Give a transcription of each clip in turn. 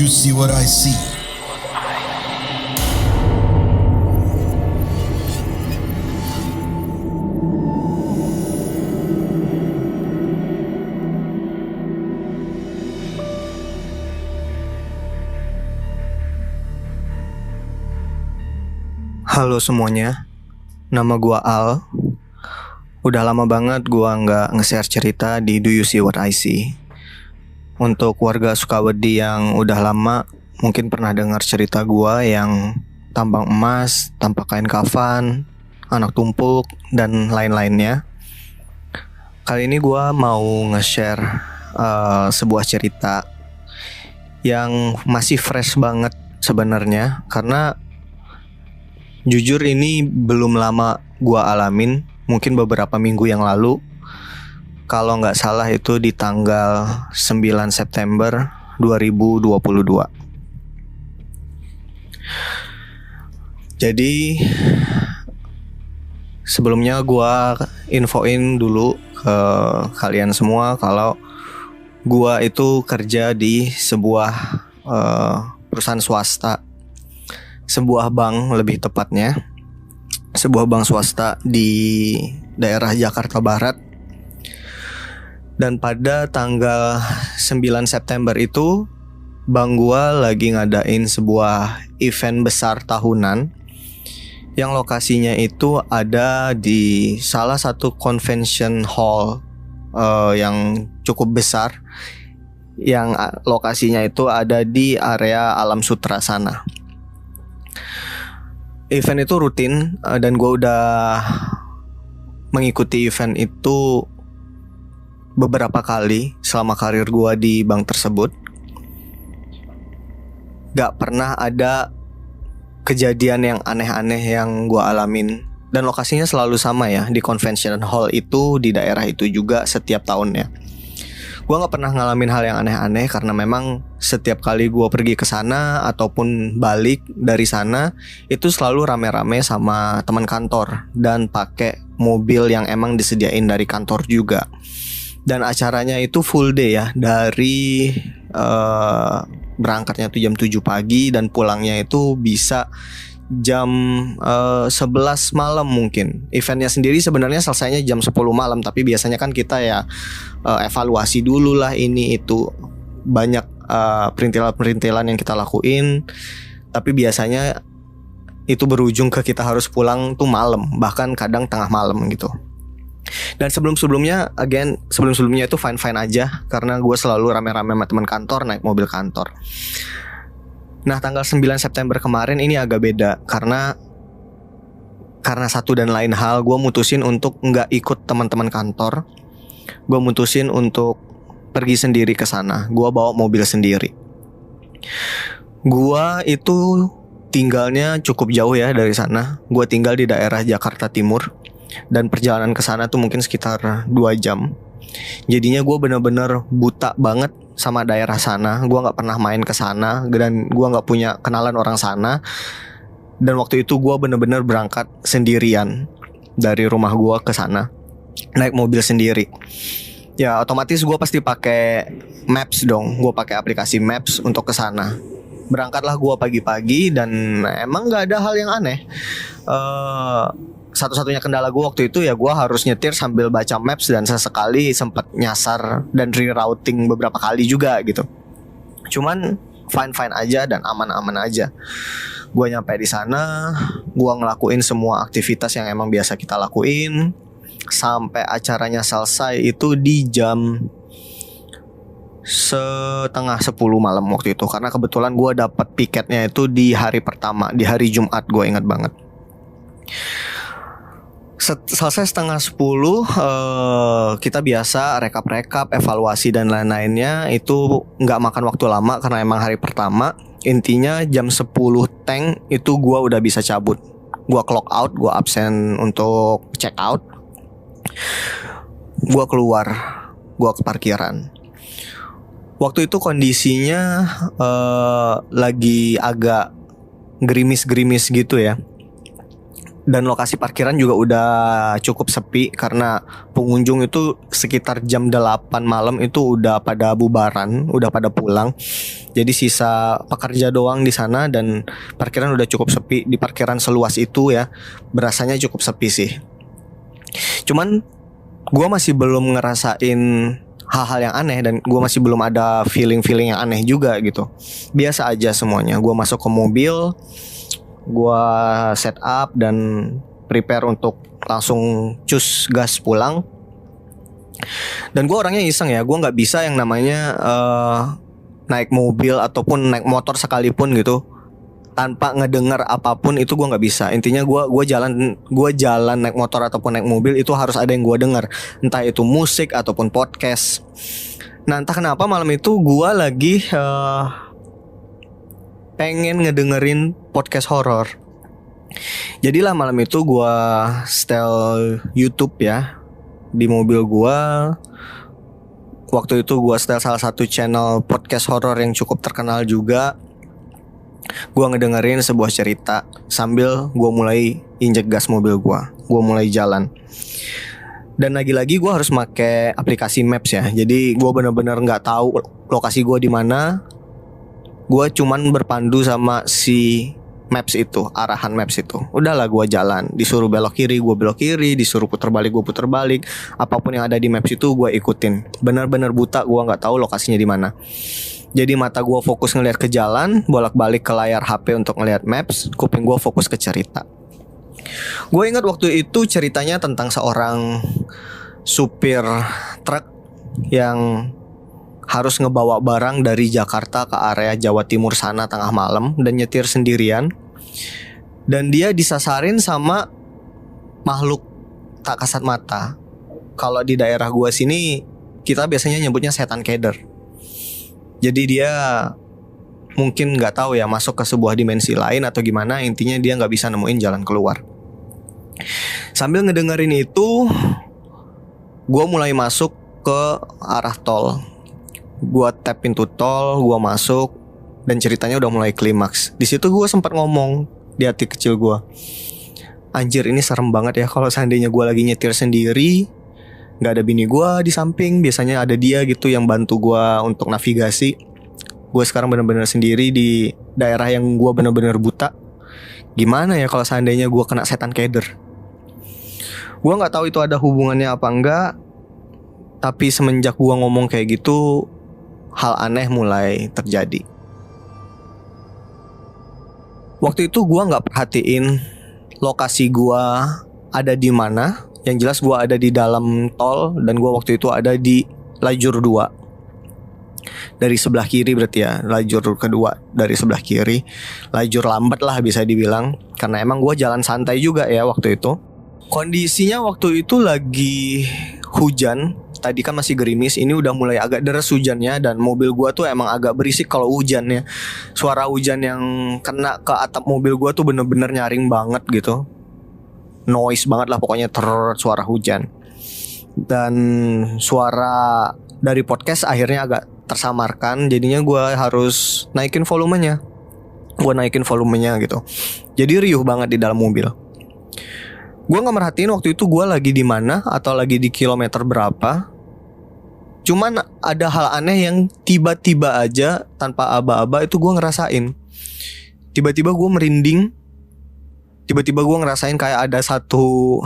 see what I see? Halo semuanya, nama gua Al. Udah lama banget gua nggak nge-share cerita di Do You See What I See. Untuk warga Sukawedi yang udah lama mungkin pernah dengar cerita gua yang tambang emas, tanpa kain kafan, anak tumpuk, dan lain-lainnya. Kali ini gua mau nge-share sebuah cerita yang masih fresh banget sebenarnya, karena jujur ini belum lama gua alamin, mungkin beberapa minggu yang lalu. Kalau nggak salah itu di tanggal 9 September 2022. Jadi sebelumnya gua infoin dulu ke kalian semua kalau gua itu kerja di sebuah perusahaan swasta, sebuah bank lebih tepatnya, sebuah bank swasta di daerah Jakarta Barat. Dan pada tanggal 9 September itu bank gua lagi ngadain sebuah event besar tahunan yang lokasinya itu ada di salah satu convention hall yang cukup besar, yang lokasinya itu ada di area Alam Sutra sana. Event itu rutin dan gue udah mengikuti event itu beberapa kali selama karir gue di bank tersebut. Gak pernah ada kejadian yang aneh-aneh yang gue alamin. Dan lokasinya selalu sama ya, di convention hall itu, di daerah itu juga setiap tahunnya. Gue gak pernah ngalamin hal yang aneh-aneh karena memang setiap kali gue pergi ke sana ataupun balik dari sana itu selalu rame-rame sama teman kantor dan pakai mobil yang emang disediain dari kantor juga. Dan acaranya itu full day ya, dari berangkatnya tuh jam 7 pagi dan pulangnya itu bisa jam 11 malam mungkin. Eventnya sendiri sebenarnya selesainya jam 10 malam, tapi biasanya kan kita ya evaluasi dulu lah ini itu. Banyak perintilan-perintilan yang kita lakuin, tapi biasanya itu berujung ke kita harus pulang tuh malam, bahkan kadang tengah malam gitu. Dan sebelum-sebelumnya itu fine-fine aja, karena gue selalu rame-rame sama teman kantor, naik mobil kantor. Nah, tanggal 9 September kemarin ini agak beda karena satu dan lain hal gue mutusin untuk nggak ikut teman-teman kantor. Gue mutusin untuk pergi sendiri ke sana. Gue bawa mobil sendiri. Gue itu tinggalnya cukup jauh ya dari sana. Gue tinggal di daerah Jakarta Timur dan perjalanan ke sana tuh mungkin sekitar 2 jam. Jadinya gue bener-bener buta banget sama daerah sana. Gue gak pernah main ke sana dan gue gak punya kenalan orang sana. Dan waktu itu gue bener-bener berangkat sendirian dari rumah gue ke sana, naik mobil sendiri. Ya otomatis gue pasti pakai Maps dong. Gue pakai aplikasi Maps untuk ke sana. Berangkatlah gue pagi-pagi dan emang gak ada hal yang aneh. Satu-satunya kendala gue waktu itu ya gue harus nyetir sambil baca Maps, dan sesekali sempat nyasar dan rerouting beberapa kali juga gitu. Cuman fine-fine aja dan aman-aman aja. Gue nyampe di sana, gue ngelakuin semua aktivitas yang emang biasa kita lakuin sampai acaranya selesai itu di jam setengah 10 malam waktu itu, karena kebetulan gue dapat piketnya itu di hari pertama, di hari Jumat, gue ingat banget. Selesai setengah 10, kita biasa rekap-rekap, evaluasi dan lain-lainnya. Itu gak makan waktu lama karena emang hari pertama. Intinya jam 10 tank itu gue udah bisa cabut. Gue clock out, gue absen untuk check out. Gue keluar, gue ke parkiran. Waktu itu kondisinya lagi agak gerimis-gerimis gitu ya. Dan lokasi parkiran juga udah cukup sepi karena pengunjung itu sekitar jam 8 malam itu udah pada bubaran, udah pada pulang. Jadi sisa pekerja doang di sana dan parkiran udah cukup sepi. Di parkiran seluas itu ya, berasanya cukup sepi sih. Cuman gue masih belum ngerasain hal-hal yang aneh dan gue masih belum ada feeling-feeling yang aneh juga gitu. Biasa aja semuanya. Gue masuk ke mobil, gue set up dan prepare untuk langsung cus gas pulang. Dan gue orangnya iseng ya, gue nggak bisa yang namanya naik mobil ataupun naik motor sekalipun gitu tanpa ngedengar apapun, itu gue nggak bisa. Intinya gue jalan naik motor ataupun naik mobil itu harus ada yang gue dengar, entah itu musik ataupun podcast. Nah entah kenapa malam itu gue lagi pengen ngedengerin podcast horor. Jadilah malam itu gue setel YouTube ya di mobil gue. Waktu itu gue setel salah satu channel podcast horor yang cukup terkenal juga. Gue ngedengerin sebuah cerita sambil gue mulai injek gas mobil gue. Gue mulai jalan. Dan lagi-lagi gue harus pakai aplikasi Maps ya. Jadi gue benar-benar nggak tahu lokasi gue di mana. Gue cuman berpandu sama si Maps itu, arahan Maps itu. Udahlah gue jalan. Disuruh belok kiri, gue belok kiri. Disuruh putar balik, gue putar balik. Apapun yang ada di Maps itu gue ikutin. Benar-benar buta, gue nggak tahu lokasinya di mana. Jadi mata gue fokus ngelihat ke jalan, bolak-balik ke layar HP untuk ngelihat Maps, kuping gue fokus ke cerita. Gue ingat waktu itu ceritanya tentang seorang supir truk yang harus ngebawa barang dari Jakarta ke area Jawa Timur sana tengah malam dan nyetir sendirian. Dan dia disasarin sama makhluk tak kasat mata. Kalau di daerah gue sini kita biasanya nyebutnya setan keder. Jadi dia mungkin nggak tahu ya masuk ke sebuah dimensi lain atau gimana. Intinya dia nggak bisa nemuin jalan keluar. Sambil ngedengerin itu, gue mulai masuk ke arah tol. Gue tap pintu tol, gue masuk dan ceritanya udah mulai klimaks. Di situ gue sempat ngomong di hati kecil gue, anjir ini serem banget ya kalau seandainya gue lagi nyetir sendiri. Gak ada bini gue di samping, biasanya ada dia gitu yang bantu gue untuk navigasi. Gue sekarang benar-benar sendiri di daerah yang gue benar-benar buta. Gimana ya kalau seandainya gue kena setan keder? Gue gak tahu itu ada hubungannya apa enggak. Tapi semenjak gue ngomong kayak gitu, hal aneh mulai terjadi. Waktu itu gue gak perhatiin lokasi gue ada di mana. Yang jelas gue ada di dalam tol dan gue waktu itu ada di lajur 2. Dari sebelah kiri berarti ya, lajur kedua dari sebelah kiri. Lajur lambat lah bisa dibilang, karena emang gue jalan santai juga ya waktu itu. Kondisinya waktu itu lagi hujan. Tadi kan masih gerimis, ini udah mulai agak deras hujannya. Dan mobil gue tuh emang agak berisik kalau hujannya. Suara hujan yang kena ke atap mobil gue tuh bener-bener nyaring banget gitu. Noise banget lah pokoknya, suara hujan. Dan suara dari podcast akhirnya agak tersamarkan. Jadinya gue harus naikin volumenya. Gitu. Jadi riuh banget di dalam mobil. Gue gak merhatiin waktu itu gue lagi di mana atau lagi di kilometer berapa. Cuman ada hal aneh yang tiba-tiba aja tanpa aba-aba itu gue ngerasain. Tiba-tiba gue merinding. Tiba-tiba gue ngerasain kayak ada satu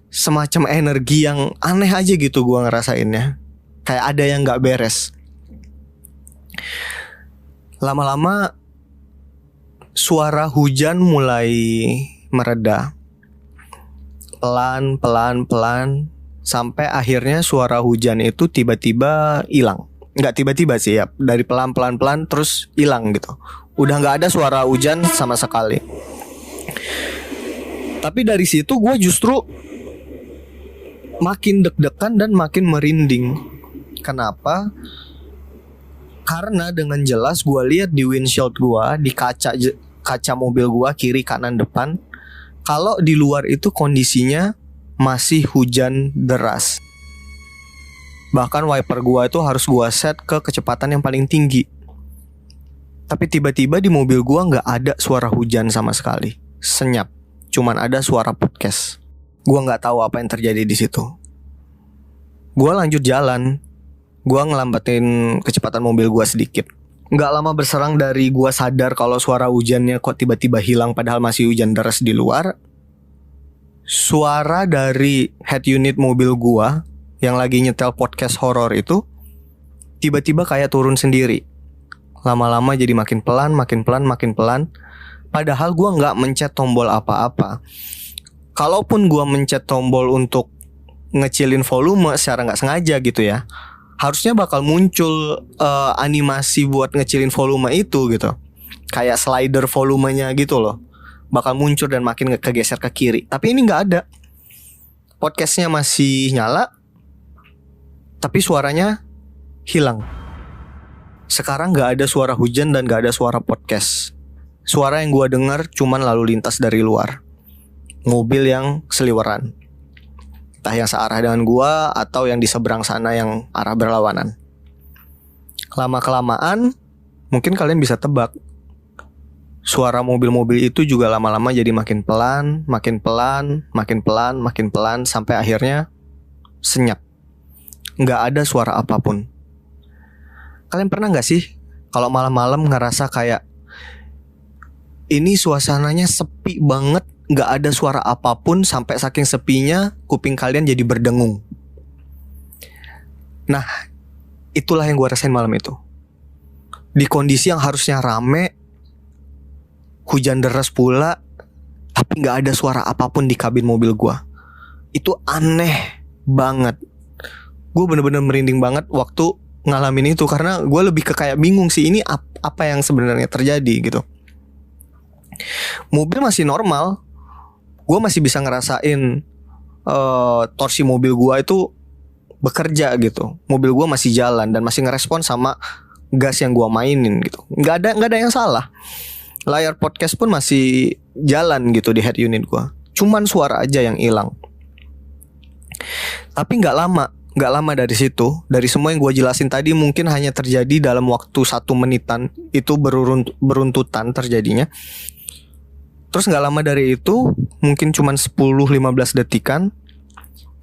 semacam energi yang aneh aja gitu gue ngerasainnya. Kayak ada yang gak beres. Lama-lama suara hujan mulai mereda. Pelan sampai akhirnya suara hujan itu tiba-tiba hilang. Nggak tiba-tiba sih ya, dari pelan terus hilang gitu. Udah nggak ada suara hujan sama sekali. Tapi dari situ gue justru makin deg-degan dan makin merinding. Kenapa? Karena dengan jelas gue lihat di windshield gue, di kaca mobil gue kiri kanan depan, kalau di luar itu kondisinya masih hujan deras. Bahkan wiper gue itu harus gue set ke kecepatan yang paling tinggi. Tapi tiba-tiba di mobil gue gak ada suara hujan sama sekali. Senyap. Cuman ada suara podcast. Gue gak tahu apa yang terjadi di situ. Gue lanjut jalan. Gua ngelambatin kecepatan mobil gua sedikit. Nggak lama berserang dari gua sadar kalau suara hujannya kok tiba-tiba hilang padahal masih hujan deras di luar. Suara dari head unit mobil gua yang lagi nyetel podcast horor itu tiba-tiba kayak turun sendiri. Lama-lama jadi makin pelan, makin pelan, makin pelan. Padahal gua nggak mencet tombol apa-apa. Kalaupun gua mencet tombol untuk ngecilin volume secara nggak sengaja gitu ya, harusnya bakal muncul animasi buat ngecilin volume itu gitu. Kayak slider volumenya gitu loh. Bakal muncul dan makin kegeser ke kiri. Tapi ini nggak ada. Podcastnya masih nyala, tapi suaranya hilang. Sekarang nggak ada suara hujan dan nggak ada suara podcast. Suara yang gue dengar cuman lalu lintas dari luar. Mobil yang seliweran. Entah yang searah dengan gue atau yang di seberang sana yang arah berlawanan. Lama-kelamaan mungkin kalian bisa tebak. Suara mobil-mobil itu juga lama-lama jadi makin pelan, makin pelan, makin pelan, makin pelan, sampai akhirnya senyap. Nggak ada suara apapun. Kalian pernah gak sih kalau malam-malam ngerasa kayak ini suasananya sepi banget, nggak ada suara apapun, sampai saking sepinya kuping kalian jadi berdengung. Nah, itulah yang gue rasain malam itu. Di kondisi yang harusnya rame, hujan deras pula, tapi gak ada suara apapun di kabin mobil gue. Itu aneh banget. Gue bener-bener merinding banget waktu ngalamin itu, karena gue lebih ke kayak bingung sih, ini apa yang sebenarnya terjadi gitu. Mobil masih normal, gue masih bisa ngerasain torsi mobil gue itu bekerja gitu. Mobil gue masih jalan dan masih ngerespon sama gas yang gue mainin gitu. Nggak ada yang salah. Layar podcast pun masih jalan gitu di head unit gue. Cuman suara aja yang hilang. Tapi nggak lama dari situ. Dari semua yang gue jelasin tadi mungkin hanya terjadi dalam waktu 1 menitan. Itu beruntutan terjadinya. Terus gak lama dari itu, mungkin cuma 10-15 detikan,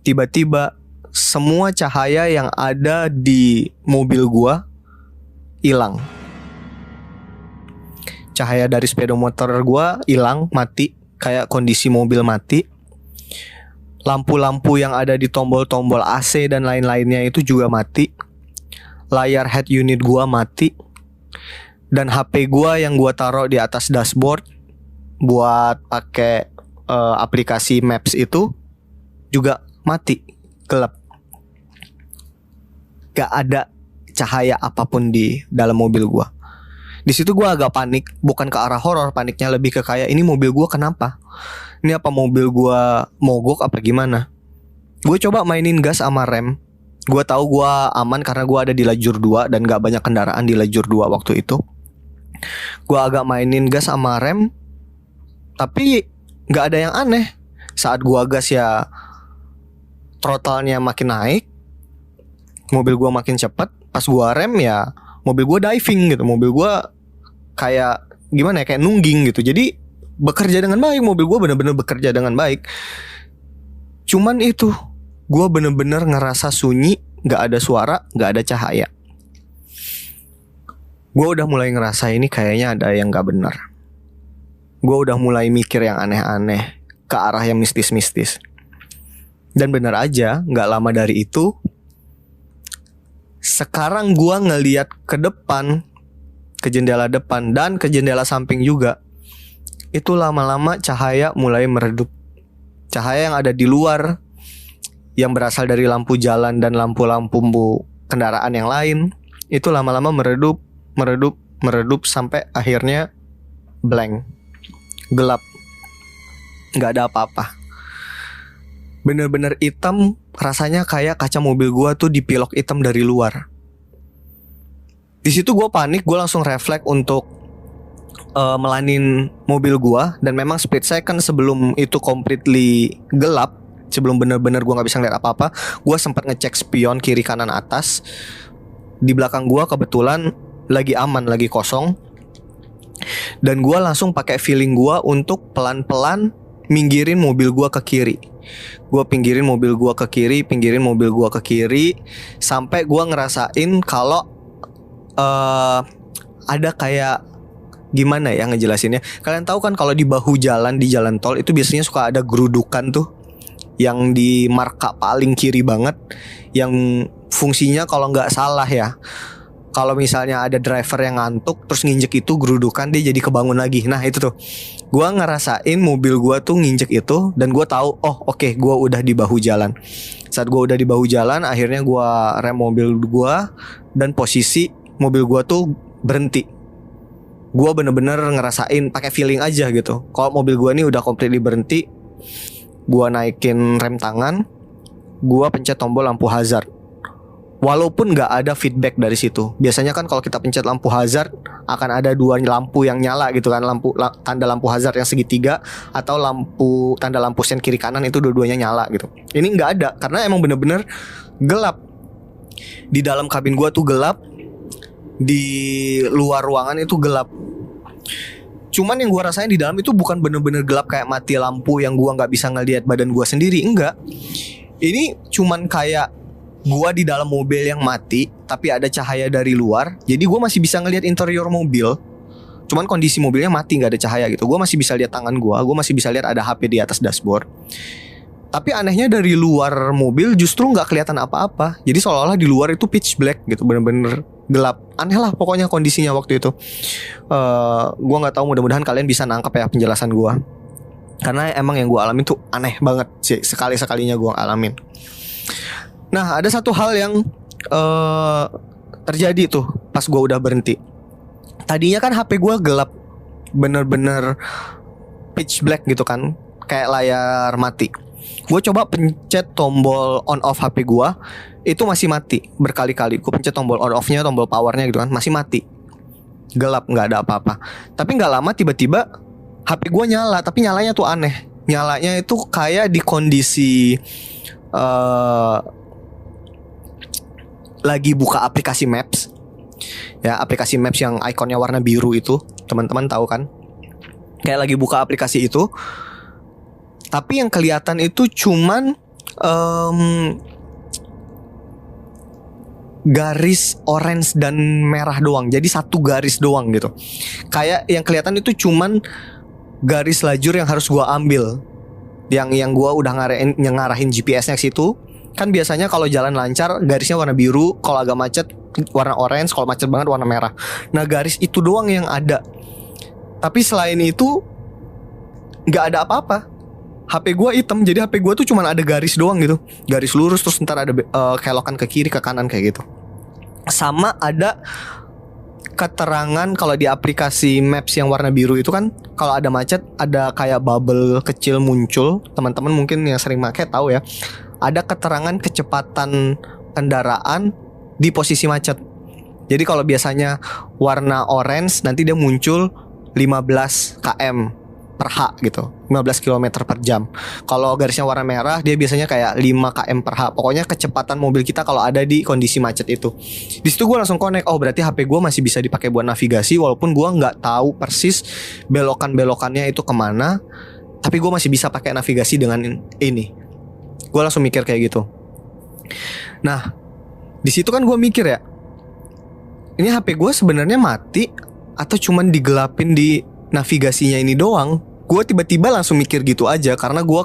tiba-tiba semua cahaya yang ada di mobil gua hilang. Cahaya dari sepeda motor gua hilang, mati, kayak kondisi mobil mati. Lampu-lampu yang ada di tombol-tombol AC dan lain-lainnya itu juga mati. Layar head unit gua mati. Dan HP gua yang gua taruh di atas dashboard buat pakai aplikasi Maps itu juga mati, gelap. Gak ada cahaya apapun di dalam mobil gua. Di situ gua agak panik, bukan ke arah horor, paniknya lebih ke kayak ini mobil gua kenapa? Ini apa mobil gua mogok apa gimana? Gue coba mainin gas sama rem. Gua tahu gua aman karena gua ada di lajur 2 dan gak banyak kendaraan di lajur 2 waktu itu. Gua agak mainin gas sama rem, tapi gak ada yang aneh. Saat gua gas ya throttle-nya makin naik, mobil gua makin cepat. Pas gua rem ya mobil gua diving gitu. Mobil gua kayak gimana ya, kayak nungging gitu. Jadi bekerja dengan baik, mobil gua bener-bener bekerja dengan baik. Cuman itu, gua bener-bener ngerasa sunyi, gak ada suara, gak ada cahaya. Gua udah mulai ngerasa ini kayaknya ada yang gak benar. Gue udah mulai mikir yang aneh-aneh, ke arah yang mistis-mistis. Dan benar aja, gak lama dari itu, sekarang gue ngeliat ke depan, ke jendela depan dan ke jendela samping juga, itu lama-lama cahaya mulai meredup. Cahaya yang ada di luar, yang berasal dari lampu jalan dan lampu-lampu kendaraan yang lain, itu lama-lama meredup sampai akhirnya blank. Gelap, gak ada apa-apa. Bener-bener hitam. Rasanya kayak kaca mobil gue tuh dipilok hitam dari luar. Di situ gue panik. Gue langsung refleks untuk melanin mobil gue. Dan memang split second sebelum itu completely gelap, sebelum bener-bener gue gak bisa ngeliat apa-apa, gue sempat ngecek spion kiri kanan atas. Di belakang gue kebetulan lagi aman, lagi kosong. Dan gue langsung pakai feeling gue untuk pelan-pelan minggirin mobil gue ke kiri. gue pinggirin mobil gue ke kiri, pinggirin mobil gue ke kiri, sampai gue ngerasain kalau ada kayak, gimana ya ngejelasinnya. Kalian tahu kan kalau di bahu jalan, di jalan tol itu biasanya suka ada gerudukan tuh, yang di marka paling kiri banget, yang fungsinya kalau nggak salah ya, kalau misalnya ada driver yang ngantuk terus nginjek itu gerudukan, dia jadi kebangun lagi. Nah itu tuh gua ngerasain mobil gua tuh nginjek itu, dan gua tahu oke, gua udah di bahu jalan. Saat gua udah di bahu jalan, akhirnya gua rem mobil gua, dan posisi mobil gua tuh berhenti. Gua bener-bener ngerasain pakai feeling aja gitu, kalau mobil gua nih udah completely berhenti. Gua naikin rem tangan, gua pencet tombol lampu hazard. Walaupun gak ada feedback dari situ. Biasanya kan kalau kita pencet lampu hazard akan ada dua lampu yang nyala gitu kan, tanda lampu hazard yang segitiga, atau tanda lampu sen kiri kanan, itu dua-duanya nyala gitu. Ini gak ada, karena emang bener-bener gelap. Di dalam kabin gua tuh gelap, di luar ruangan itu gelap. Cuman yang gua rasain di dalam itu bukan bener-bener gelap kayak mati lampu yang gua gak bisa ngelihat badan gua sendiri. Enggak. Ini cuman kayak gua di dalam mobil yang mati, tapi ada cahaya dari luar. Jadi gua masih bisa ngelihat interior mobil. Cuman kondisi mobilnya mati, gak ada cahaya gitu. Gua masih bisa lihat tangan gua masih bisa lihat ada HP di atas dashboard. Tapi anehnya dari luar mobil justru gak kelihatan apa-apa. Jadi seolah-olah di luar itu pitch black gitu, bener-bener gelap. Aneh lah pokoknya kondisinya waktu itu. Gua gak tahu, mudah-mudahan kalian bisa nangkep ya penjelasan gua, karena emang yang gua alamin tuh aneh banget sih, sekali-sekalinya gua alamin. Nah ada satu hal yang terjadi tuh pas gue udah berhenti. Tadinya kan HP gue gelap, bener-bener pitch black gitu kan, kayak layar mati. Gue coba pencet tombol on off HP gue, itu masih mati berkali-kali. Gue pencet tombol on off-nya, tombol powernya gitu kan, masih mati, gelap, gak ada apa-apa. Tapi gak lama tiba-tiba HP gue nyala, tapi nyalanya tuh aneh. Nyalanya itu kayak di kondisi lagi buka aplikasi Maps. Ya, aplikasi Maps yang ikonnya warna biru itu, teman-teman tahu kan? Kayak lagi buka aplikasi itu, tapi yang kelihatan itu cuman garis orange dan merah doang. Jadi satu garis doang gitu. Kayak yang kelihatan itu cuman garis lajur yang harus gua ambil. Yang gua udah ngarahin GPS-nya ke situ. Kan biasanya kalau jalan lancar garisnya warna biru, kalau agak macet warna orange, kalau macet banget warna merah. Nah garis itu doang yang ada. Tapi selain itu gak ada apa-apa. HP gue hitam, jadi HP gue tuh cuma ada garis doang gitu, garis lurus, terus ntar ada kelokan ke kiri ke kanan kayak gitu. Sama ada keterangan kalau di aplikasi Maps yang warna biru itu kan, kalau ada macet ada kayak bubble kecil muncul. Teman-teman mungkin yang sering pakai tahu ya, ada keterangan kecepatan kendaraan di posisi macet. Jadi kalau biasanya warna orange, nanti dia muncul 15 km per H gitu, 15 km per jam. Kalau garisnya warna merah, dia biasanya kayak 5 km per H. Pokoknya kecepatan mobil kita kalau ada di kondisi macet itu. Di situ gue langsung connect, oh berarti HP gue masih bisa dipakai buat navigasi, walaupun gue nggak tahu persis belokan-belokannya itu kemana, tapi gue masih bisa pakai navigasi dengan ini. Gue langsung mikir kayak gitu. Nah, di situ kan gue mikir ya, ini HP gue sebenarnya mati atau cuman digelapin di navigasinya ini doang. Gue tiba-tiba langsung mikir gitu aja, karena gue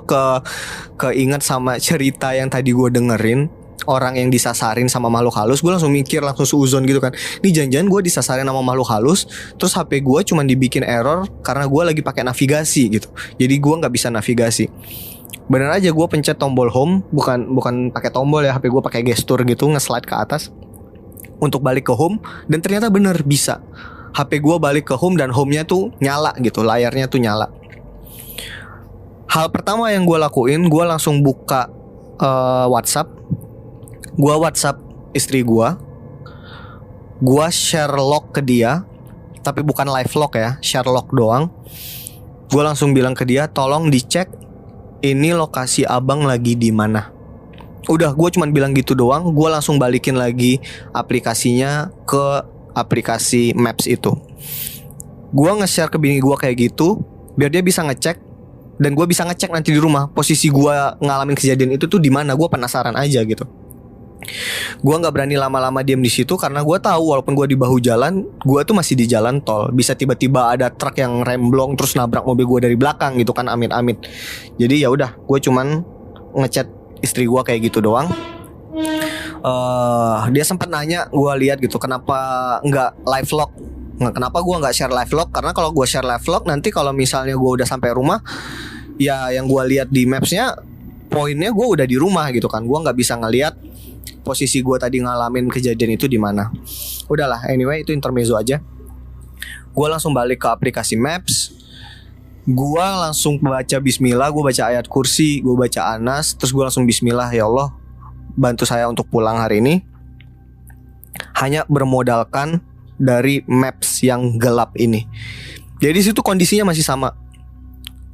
keinget sama cerita yang tadi gue dengerin, orang yang disasarin sama makhluk halus. Gue langsung mikir, langsung suuzon gitu kan, ini jangan-jangan gue disasarin sama makhluk halus, terus HP gue cuman dibikin error karena gue lagi pakai navigasi gitu. Jadi gue nggak bisa navigasi. Bener aja gue pencet tombol home, bukan pakai tombol ya, HP gue pakai gestur gitu, nge-slide ke atas untuk balik ke home, dan ternyata bener bisa. HP gue balik ke home dan home-nya tuh nyala gitu, layarnya tuh nyala. Hal pertama yang gue lakuin, gue langsung buka WhatsApp. Gue WhatsApp istri gue share log ke dia, tapi bukan live log ya, share log doang. Gue langsung bilang ke dia, tolong dicek ini lokasi abang lagi di mana. Udah, gue cuman bilang gitu doang. Gue langsung balikin lagi aplikasinya ke aplikasi Maps itu. Gue nge-share ke bini gue kayak gitu, biar dia bisa ngecek dan gue bisa ngecek nanti di rumah posisi gue ngalamin kejadian itu tuh di mana. Gue penasaran aja gitu. Gue nggak berani lama-lama diam di situ karena gue tahu walaupun gue di bahu jalan, gue tuh masih di jalan tol. Bisa tiba-tiba ada truk yang remblong terus nabrak mobil gue dari belakang gitu kan, amit-amit. Jadi ya udah, gue cuman ngechat istri gue kayak gitu doang. Dia sempat nanya, gue lihat gitu, kenapa nggak live vlog? Kenapa gue nggak share live vlog? Karena kalau gue share live vlog nanti kalau misalnya gue udah sampai rumah, ya yang gue lihat di mapsnya poinnya gue udah di rumah gitu kan. Gue nggak bisa ngelihat posisi gue tadi ngalamin kejadian itu di mana. Udahlah, anyway itu intermezzo aja. Gue langsung balik ke aplikasi Maps. Gue langsung baca bismillah, gue baca ayat kursi, gue baca Anas, terus gue langsung bismillah, ya Allah bantu saya untuk pulang hari ini. Hanya bermodalkan dari Maps yang gelap ini. Jadi situ kondisinya masih sama.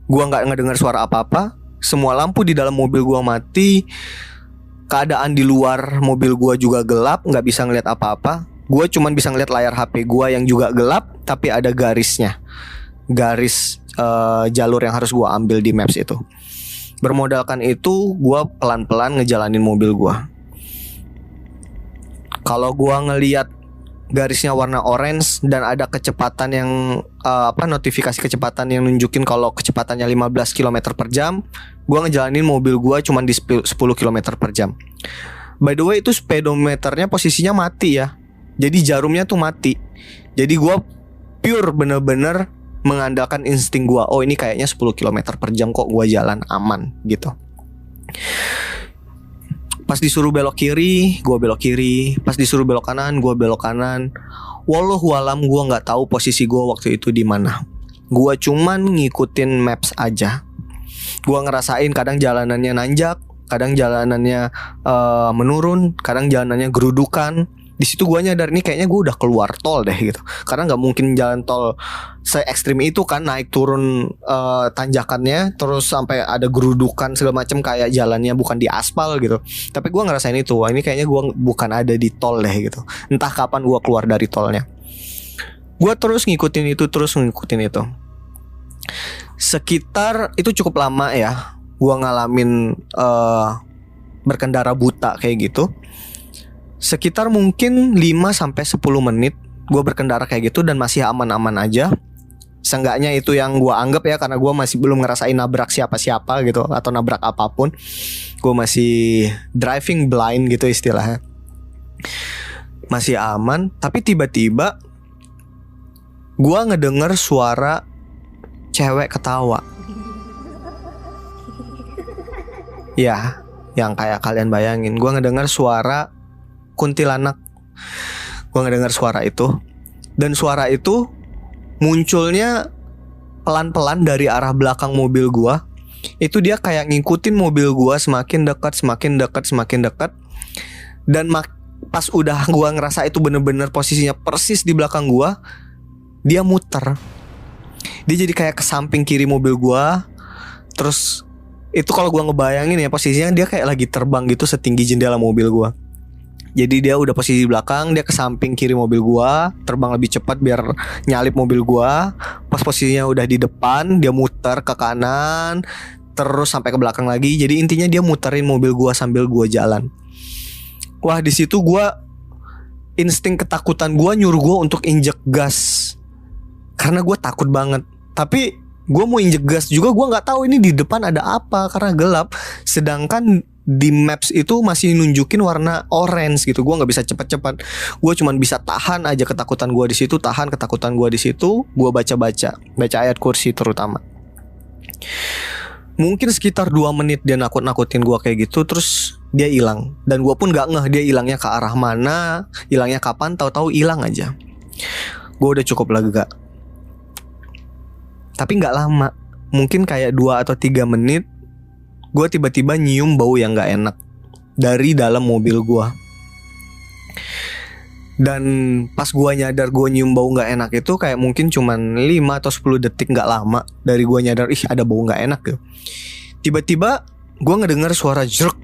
Gue nggak ngedengar suara apa-apa. Semua lampu di dalam mobil gue mati. Keadaan di luar mobil gue juga gelap, nggak bisa ngeliat apa-apa. Gue cuman bisa ngeliat layar HP gue yang juga gelap, tapi ada garisnya, garis jalur yang harus gue ambil di Maps itu. Bermodalkan itu, gue pelan-pelan ngejalanin mobil gue. Kalau gue ngeliat garisnya warna orange dan ada kecepatan yang notifikasi kecepatan yang nunjukin kalau kecepatannya 15 km per jam, gue ngejalanin mobil gue cuman di 10 km per jam. By the way itu speedometernya posisinya mati ya. Jadi jarumnya tuh mati. Jadi gue pure bener-bener mengandalkan insting gue. Oh ini kayaknya 10 km per jam kok, gue jalan aman gitu. Pas disuruh belok kiri, gue belok kiri. Pas disuruh belok kanan, gue belok kanan. Wallahualam gue nggak tahu posisi gue waktu itu di mana. Gue cuman ngikutin Maps aja. Gue ngerasain kadang jalanannya nanjak, kadang jalanannya menurun, kadang jalanannya gerudukan. Di situ gue nyadar nih kayaknya gue udah keluar tol deh gitu. Karena nggak mungkin jalan tol se-ekstrim itu kan, naik turun tanjakannya, terus sampai ada gerudukan segala macam kayak jalannya bukan di aspal gitu. Tapi gue ngerasain itu, wah ini kayaknya gue bukan ada di tol deh gitu. Entah kapan gue keluar dari tolnya. Gue terus ngikutin itu. Sekitar itu cukup lama ya. Gue ngalamin berkendara buta kayak gitu. Sekitar mungkin 5-10 menit gue berkendara kayak gitu dan masih aman-aman aja. Seenggaknya itu yang gue anggap ya, karena gue masih belum ngerasain nabrak siapa-siapa gitu, atau nabrak apapun. Gue masih driving blind gitu istilahnya. Masih aman. Tapi tiba-tiba gue ngedenger suara cewek ketawa. Ya, yang kayak kalian bayangin, gue ngedenger suara kuntilanak. Gue ngedengar suara itu. Dan suara itu munculnya pelan-pelan dari arah belakang mobil gue. Itu dia kayak ngikutin mobil gue semakin dekat. Dan pas udah gue ngerasa itu bener-bener posisinya persis di belakang gue, dia muter. Dia jadi kayak ke samping kiri mobil gue. Terus itu kalau gue ngebayangin ya posisinya dia kayak lagi terbang gitu setinggi jendela mobil gue. Jadi dia udah posisi di belakang, dia ke samping kiri mobil gua, terbang lebih cepat biar nyalip mobil gua. Pas posisinya udah di depan, dia muter ke kanan, terus sampai ke belakang lagi. Jadi intinya dia muterin mobil gua sambil gua jalan. Wah, di situ gua insting ketakutan gua nyuruh gua untuk injek gas. Karena gua takut banget. Tapi gua mau injek gas juga, gua nggak tahu ini di depan ada apa karena gelap. Sedangkan di Maps itu masih nunjukin warna orange gitu. Gue nggak bisa cepat-cepat. Gue cuman bisa tahan aja ketakutan gue di situ, Gue baca ayat kursi terutama. Mungkin sekitar 2 menit dia nakut-nakutin gue kayak gitu, terus dia hilang. Dan gue pun nggak ngeh dia hilangnya ke arah mana, hilangnya kapan. Tahu-tahu hilang aja. Gue udah cukup lega. Tapi nggak lama, mungkin kayak 2 atau 3 menit. Gue tiba-tiba nyium bau yang gak enak dari dalam mobil gue. Dan pas gue nyadar gue nyium bau gak enak itu kayak mungkin cuman 5 atau 10 detik, gak lama dari gue nyadar ada bau gak enak gitu. Tiba-tiba gue ngedenger suara jerk.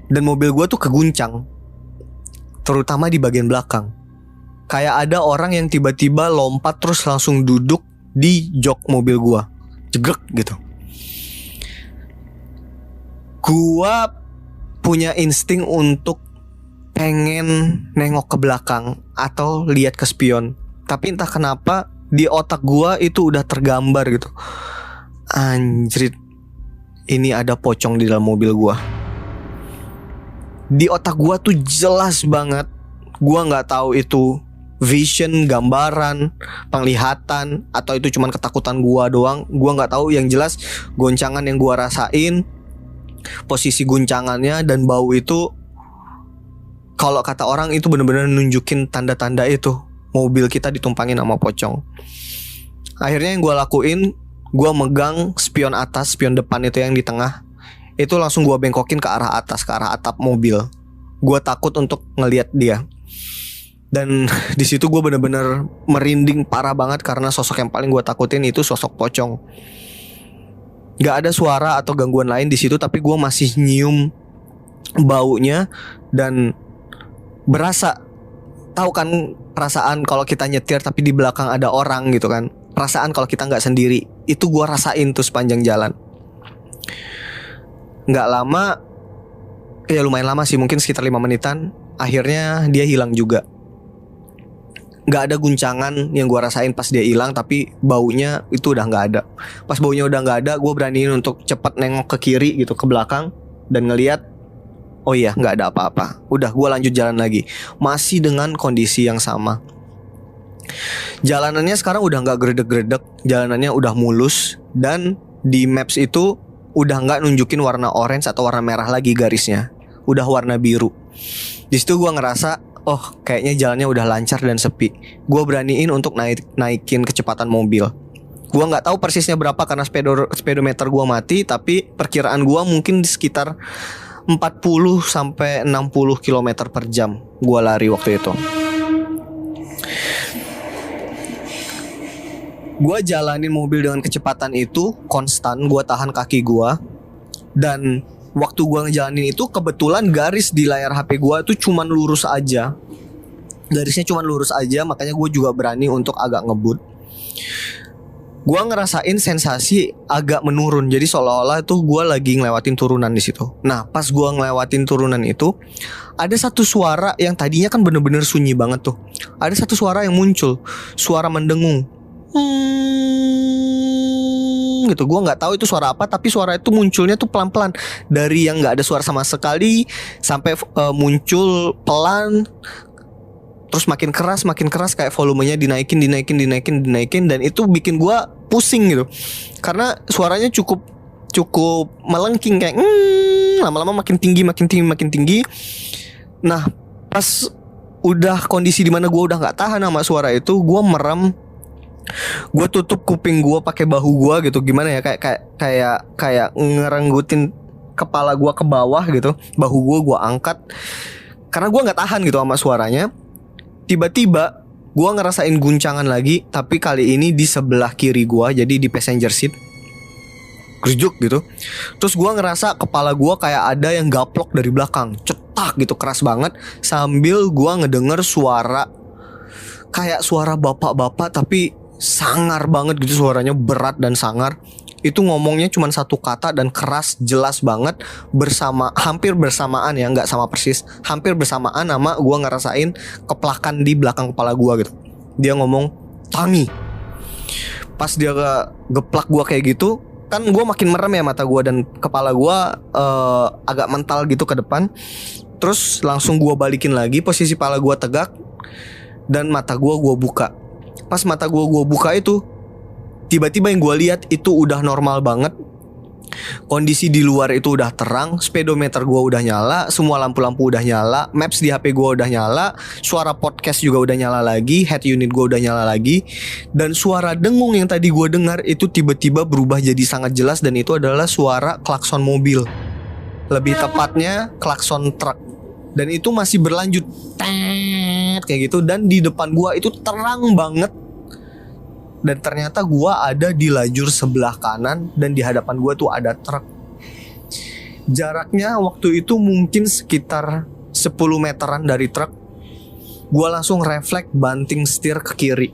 Dan mobil gue tuh keguncang, terutama di bagian belakang. Kayak ada orang yang tiba-tiba lompat terus langsung duduk di jok mobil gue, jegrek gitu. Gua punya insting untuk pengen nengok ke belakang atau lihat ke spion. Tapi entah kenapa di otak gua itu udah tergambar gitu. Anjrit, ini ada pocong di dalam mobil gua. Di otak gua tuh jelas banget. Gua nggak tahu itu vision, gambaran, penglihatan, atau itu cuman ketakutan gua doang. Gua nggak tahu. Yang jelas goncangan yang gua rasain, posisi guncangannya dan bau itu, kalau kata orang itu benar-benar nunjukin tanda-tanda itu mobil kita ditumpangin sama pocong. Akhirnya yang gue lakuin, gue megang spion atas, spion depan itu yang di tengah, itu langsung gue bengkokin ke arah atas, ke arah atap mobil. Gue takut untuk ngelihat dia. Dan di situ gue benar-benar merinding parah banget karena sosok yang paling gue takutin itu sosok pocong. Gak ada suara atau gangguan lain di situ, tapi gue masih nyium baunya dan berasa, tahu kan perasaan kalau kita nyetir tapi di belakang ada orang gitu kan. Perasaan kalau kita nggak sendiri, itu gue rasain tuh sepanjang jalan. Nggak lama, ya lumayan lama sih, mungkin sekitar 5 menitan. Akhirnya dia hilang juga. Nggak ada guncangan yang gue rasain pas dia hilang, tapi baunya itu udah nggak ada. Pas baunya udah nggak ada, gue beraniin untuk cepet nengok ke kiri gitu, ke belakang, dan ngeliat, oh iya nggak ada apa-apa. Udah, gue lanjut jalan lagi, masih dengan kondisi yang sama. Jalanannya sekarang udah nggak geredek-geredek, jalanannya udah mulus, dan di maps itu udah nggak nunjukin warna orange atau warna merah lagi garisnya, udah warna biru. Di situ gue ngerasa, oh kayaknya jalannya udah lancar dan sepi. Gue beraniin untuk naikin kecepatan mobil. Gue nggak tahu persisnya berapa karena speedometer gue mati, tapi perkiraan gue mungkin di sekitar 40 sampai 60 km per jam gue lari waktu itu. Gue jalanin mobil dengan kecepatan itu konstan, gue tahan kaki gue. Dan waktu gue ngejalanin itu kebetulan garis di layar HP gue tuh cuman lurus aja. Garisnya cuman lurus aja, makanya gue juga berani untuk agak ngebut. Gue ngerasain sensasi agak menurun, jadi seolah-olah tuh gue lagi ngelewatin turunan di situ. Nah, pas gue ngelewatin turunan itu, ada satu suara yang tadinya kan bener-bener sunyi banget tuh. Ada satu suara yang muncul, suara mendengung. Gitu, gue nggak tahu itu suara apa, tapi suara itu munculnya tuh pelan-pelan, dari yang nggak ada suara sama sekali sampai muncul pelan, terus makin keras kayak volumenya dinaikin, dan itu bikin gue pusing gitu, karena suaranya cukup melengking kayak lama-lama makin tinggi. Nah, pas udah kondisi dimana gue udah nggak tahan sama suara itu, gue merem. Gue tutup kuping gue pakai bahu gue gitu, gimana ya, kayak ngerenggutin kepala gue ke bawah gitu, bahu gue angkat karena gue nggak tahan gitu sama suaranya. Tiba-tiba gue ngerasain guncangan lagi, tapi kali ini di sebelah kiri gue, jadi di passenger seat, gerjuk gitu. Terus gue ngerasa kepala gue kayak ada yang gaplok dari belakang, cetak gitu, keras banget. Sambil gue ngedenger suara kayak suara bapak-bapak, tapi sangar banget gitu, suaranya berat dan sangar. Itu ngomongnya cuma satu kata dan keras, jelas banget, hampir bersamaan ya, nggak sama persis, hampir bersamaan sama gue ngerasain keplakan di belakang kepala gue gitu. Dia ngomong Tangi. Pas dia geplak gue kayak gitu, kan gue makin merem ya mata gue, dan kepala gue agak mental gitu ke depan. Terus langsung gue balikin lagi, posisi kepala gue tegak dan mata gue buka. Pas mata gue buka itu, tiba-tiba yang gue lihat itu udah normal banget. Kondisi di luar itu udah terang, speedometer gue udah nyala, semua lampu-lampu udah nyala, maps di HP gue udah nyala, suara podcast juga udah nyala lagi, head unit gue udah nyala lagi, dan suara dengung yang tadi gue dengar itu tiba-tiba berubah jadi sangat jelas, dan itu adalah suara klakson mobil, lebih tepatnya klakson truk. Dan itu masih berlanjut kayak gitu, dan di depan gua itu terang banget. Dan ternyata gua ada di lajur sebelah kanan, dan di hadapan gua tuh ada truk. Jaraknya waktu itu mungkin sekitar 10 meteran dari truk. Gua langsung refleks banting setir ke kiri.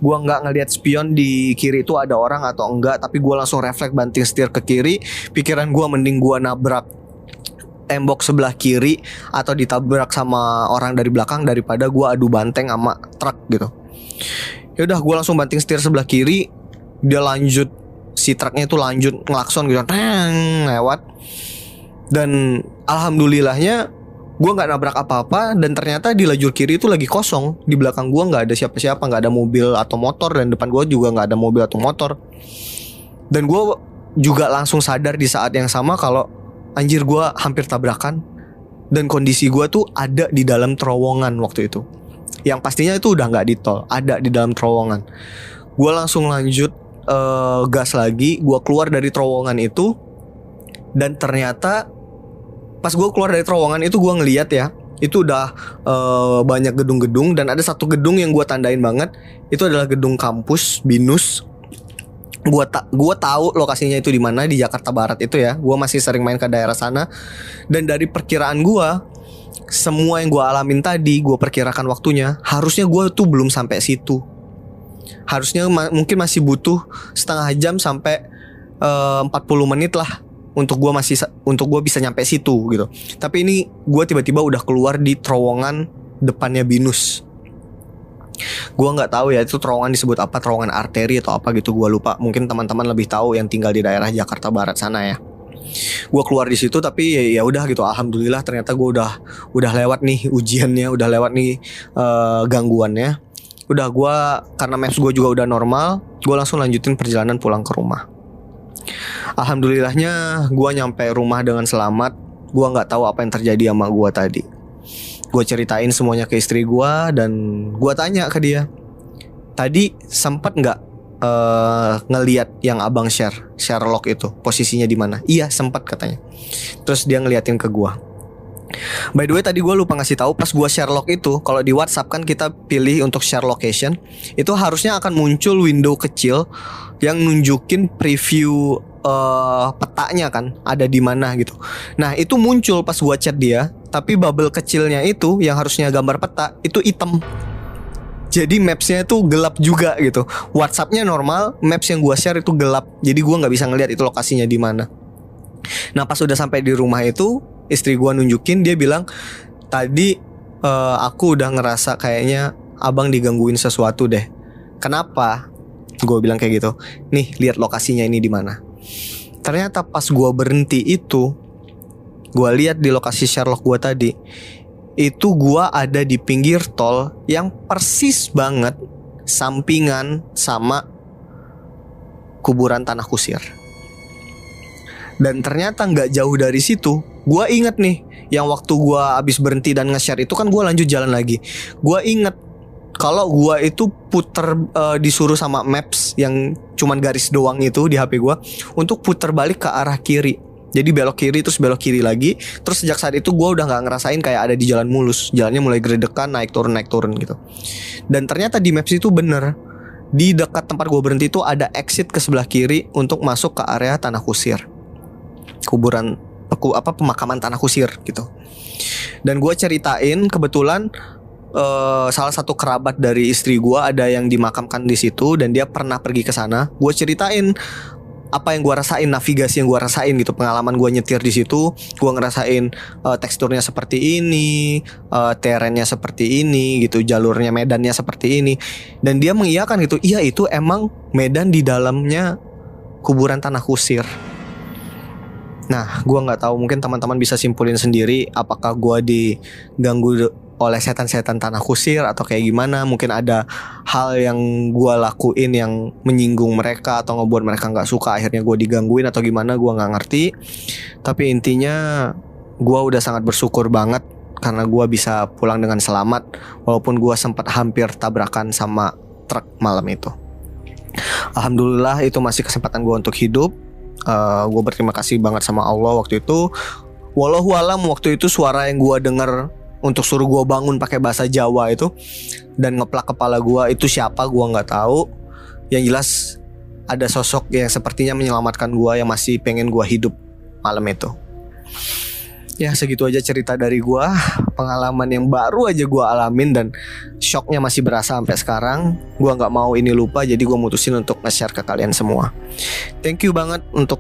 Gue nggak ngelihat spion di kiri itu ada orang atau enggak, tapi gue langsung refleks banting setir ke kiri. Pikiran gue mending gue nabrak tembok sebelah kiri atau ditabrak sama orang dari belakang daripada gue adu banteng sama truk gitu. Ya udah, gue langsung banting setir sebelah kiri. Dia lanjut, si truknya itu lanjut ngelakson gitu, lewat. Dan alhamdulillahnya gue nggak nabrak apa-apa, dan ternyata di lajur kiri itu lagi kosong. Di belakang gue nggak ada siapa-siapa, nggak ada mobil atau motor, dan depan gue juga nggak ada mobil atau motor. Dan gue juga langsung sadar di saat yang sama kalau anjir, gue hampir tabrakan. Dan kondisi gue tuh ada di dalam terowongan waktu itu, yang pastinya itu udah nggak di tol, ada di dalam terowongan. Gue langsung lanjut gas lagi. Gue keluar dari terowongan itu, dan ternyata pas gue keluar dari terowongan itu gue ngeliat ya, itu udah banyak gedung-gedung, dan ada satu gedung yang gue tandain banget. Itu adalah gedung kampus BINUS. Gue tahu lokasinya itu di mana, di Jakarta Barat itu ya. Gue masih sering main ke daerah sana. Dan dari perkiraan gue, semua yang gue alamin tadi, gue perkirakan waktunya, harusnya gue tuh belum sampai situ. Harusnya mungkin masih butuh setengah jam sampai 40 menit lah untuk gue bisa nyampe situ gitu. Tapi ini gue tiba-tiba udah keluar di terowongan depannya BINUS. Gue nggak tahu ya itu terowongan disebut apa, terowongan arteri atau apa gitu, gue lupa. Mungkin teman-teman lebih tahu yang tinggal di daerah Jakarta Barat sana ya. Gue keluar di situ, tapi ya udah gitu. Alhamdulillah ternyata gue udah lewat nih ujiannya, udah lewat nih gangguannya. Udah, gue karena maps gue juga udah normal, gue langsung lanjutin perjalanan pulang ke rumah. Alhamdulillahnya gue nyampe rumah dengan selamat. Gue gak tahu apa yang terjadi sama gue tadi. Gue ceritain semuanya ke istri gue, dan gue tanya ke dia, tadi sempet gak ngeliat yang abang Sherlock itu posisinya di mana? Iya sempet katanya. Terus dia ngeliatin ke gue. By the way, tadi gue lupa ngasih tahu, pas gue Sherlock itu, kalau di WhatsApp kan kita pilih untuk share location, itu harusnya akan muncul window kecil yang nunjukin preview petanya kan, ada di mana gitu. Nah itu muncul pas gue chat dia, tapi bubble kecilnya itu yang harusnya gambar peta itu hitam. Jadi mapsnya itu gelap juga gitu. WhatsAppnya normal, maps yang gue share itu gelap. Jadi gue nggak bisa ngeliat itu lokasinya di mana. Nah pas udah sampai di rumah itu, istri gue nunjukin, dia bilang, tadi aku udah ngerasa kayaknya abang digangguin sesuatu deh. Kenapa? Gue bilang kayak gitu. Nih lihat lokasinya ini di mana. Ternyata pas gue berhenti itu, gue lihat di lokasi Sherlock gue tadi, itu gue ada di pinggir tol yang persis banget sampingan sama kuburan Tanah Kusir. Dan ternyata gak jauh dari situ, gue inget nih, yang waktu gue abis berhenti dan nge-share itu kan gue lanjut jalan lagi. Gue inget kalau gue itu puter, disuruh sama maps yang cuman garis doang itu di HP gue, untuk puter balik ke arah kiri. Jadi belok kiri terus belok kiri lagi. Terus sejak saat itu gue udah gak ngerasain kayak ada di jalan mulus. Jalannya mulai geredekan, naik turun gitu. Dan ternyata di maps itu bener, di dekat tempat gue berhenti itu ada exit ke sebelah kiri untuk masuk ke area Tanah Kusir, kuburan pemakaman Tanah Kusir gitu. Dan gue ceritain, kebetulan salah satu kerabat dari istri gue ada yang dimakamkan di situ, dan dia pernah pergi ke sana. Gue ceritain apa yang gue rasain, navigasi yang gue rasain gitu, pengalaman gue nyetir di situ. Gue ngerasain teksturnya seperti ini, terennya seperti ini gitu, jalurnya, medannya seperti ini. Dan dia mengiyakan gitu, iya itu emang medan di dalamnya kuburan Tanah Kusir. Nah, gue nggak tahu, mungkin teman-teman bisa simpulin sendiri apakah gue diganggu oleh setan-setan Tanah Kusir atau kayak gimana. Mungkin ada hal yang gue lakuin yang menyinggung mereka atau ngebuat mereka nggak suka, akhirnya gue digangguin atau gimana, gue nggak ngerti. Tapi intinya gue udah sangat bersyukur banget karena gue bisa pulang dengan selamat, walaupun gue sempat hampir tabrakan sama truk malam itu. Alhamdulillah itu masih kesempatan gue untuk hidup. Gue berterima kasih banget sama Allah waktu itu. Wallahu alam, waktu itu suara yang gue dengar untuk suruh gue bangun pakai bahasa Jawa itu dan ngeplak kepala gue itu siapa, gue nggak tahu. Yang jelas ada sosok yang sepertinya menyelamatkan gue, yang masih pengen gue hidup malam itu. Ya segitu aja cerita dari gua, pengalaman yang baru aja gua alamin dan shocknya masih berasa sampai sekarang. Gua nggak mau ini lupa, jadi gua mutusin untuk nge-share ke kalian semua. Thank you banget untuk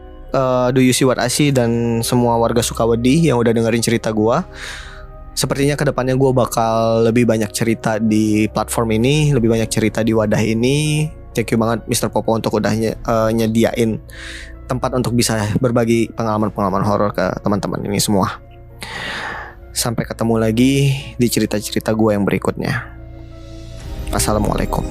Do You See What I See dan semua warga Sukawedi yang udah dengerin cerita gua. Sepertinya kedepannya gue bakal lebih banyak cerita di platform ini, lebih banyak cerita di wadah ini. Thank you banget Mr. Popo untuk udah nyediain tempat untuk bisa berbagi pengalaman-pengalaman horor ke teman-teman ini semua. Sampai ketemu lagi di cerita-cerita gue yang berikutnya. Assalamualaikum.